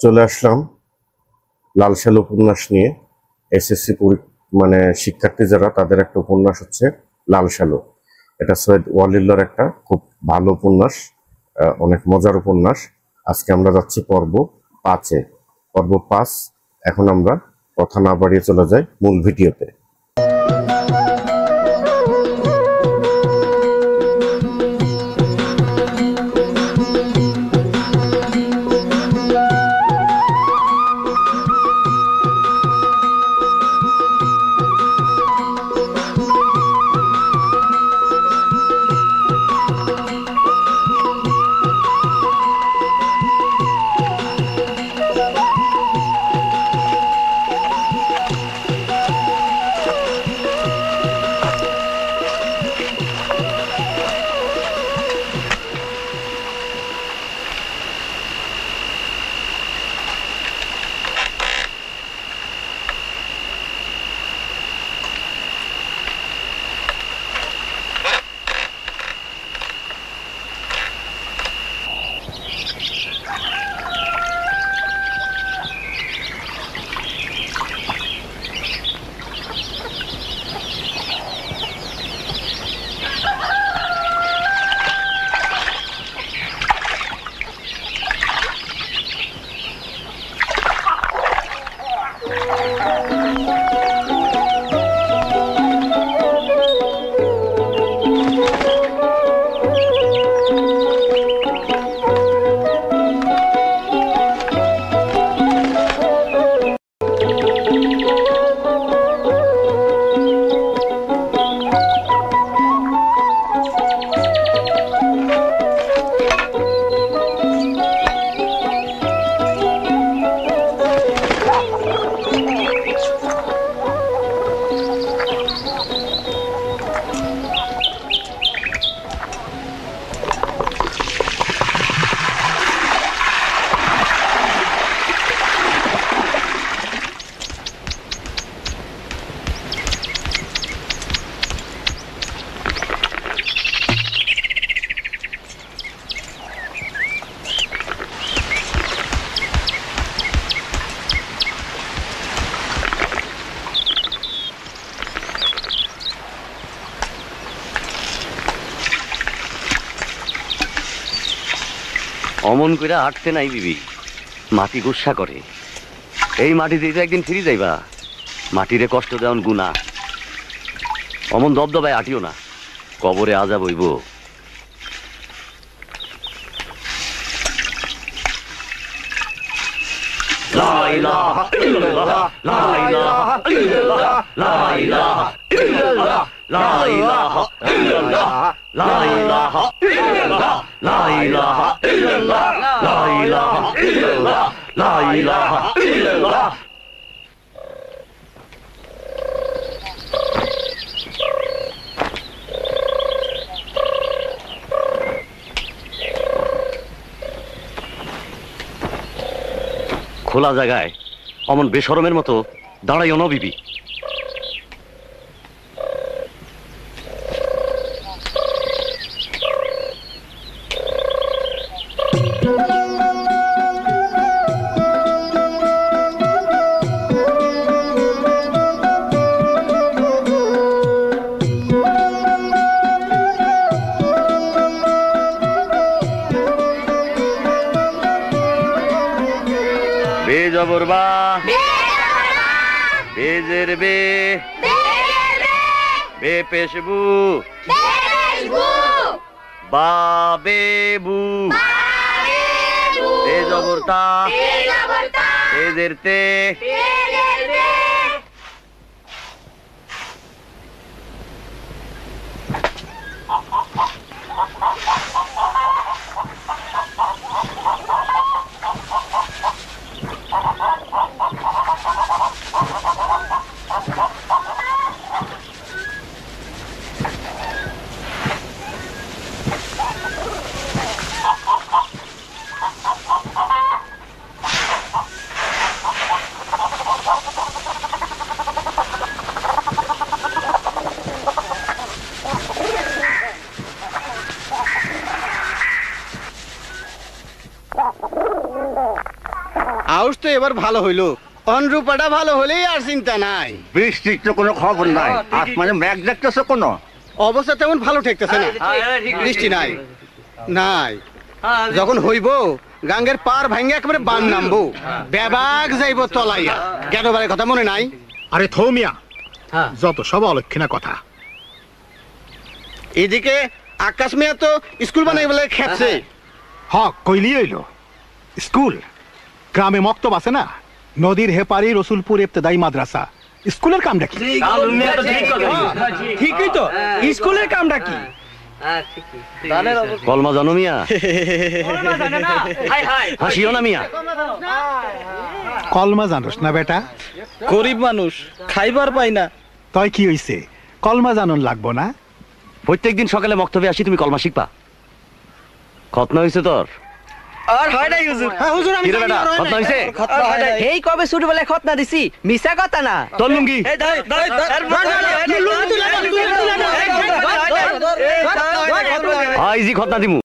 চলে আসলাম লালসাল উপন্যাস নিয়ে। এসএসসি মানে শিক্ষার্থী যারা, তাদের একটা উপন্যাস হচ্ছে লালসালু। এটা সৈয়দ ওয়ালিউল্লাহর একটা খুব ভালো উপন্যাস, অনেক মজার উপন্যাস। আজকে আমরা যাচ্ছি পর্ব 5-এ। পর্ব 5। এখন আমরা কথা না বাড়িয়ে চলে যাই মূল ভিডিওতে। অমন করে আটতে নাই বিবি, মাটি গুসা করে। এই মাটিতে তো একদিন ফিরে যাইবা, মাটিরে কষ্ট দেওয়ান গুনাহ। অমন দবদবায় আটিও না, কবরে আযাব হইব। লা ইলাহা ইল্লাল্লাহ, লা ইলাহা ইল্লাল্লাহ, লা ইলাহা ইল্লাল্লাহ, লা ইলাহা ইল্লাল্লাহ, লা ইলাহা ইল্লাল্লাহ, লা ইলাহা ইল্লাল্লাহ, লা ইলাহা ইল্লাল্লাহ, লা ইলাহা ইল্লাল্লাহ। খোলা জায়গায় অমন বেশরমের মতো দাঁড়াইও না বিবি। জবর বা, বেজের বে, বে পেশবু, বা বেবু, তে জবর তা, তেজের তে, আউশ তো এবার ভালো হইলো, অনুরূপাটা ভালো হলেই আর চিন্তা নাই। বৃষ্টির তো কোনো খবর নাই, আসমানে মেঘ দেখতেছো কোনো? অবস্থা তেমন ভালো ঠেকতেছে না, বৃষ্টি নাই নাই। যখন হইব গাঙ্গের পার ভাঙ্গে একেবারে বান নামবো, বেবাগ যাইব তলাইয়া। গেটবারের কথা মনে নাই? আরে থৌমিয়া, যত সব অলক্ষিনা কথা। এদিকে আকাশ মিয়া তো স্কুল বানাই বলে খেপছে। কইলি হইল স্কুল। গ্রামে মক্তব আছে না, নদীর হেপারি রসুলপুর ইবতেদাই মাদ্রাসা। স্কুলের কামটা কি? ঠিকই তো, স্কুলের কামটা কি? কলমা জানো মিয়া? হাসিও না মিয়া। কলমা জানোস না বেটা? গরিব মানুষ, খাইবার পাই না। তই কি হইছে, কলমা জানন লাগবো না? প্রত্যেকদিন সকালে মক্তবে আসি, তুমি কলমা শিখবা। খতনা হয়েছে তোর? আর হয় নাই হুজুর। হ্যাঁ হুজুর, আমি কিরে জানি বেটা, আর হয় খতনা নাই। হয়েছে? এই কবে ছোটবেলায় খতনা দিছি, মিছা কথা না। তোর লুঙ্গি আইজি খতনা দিমু।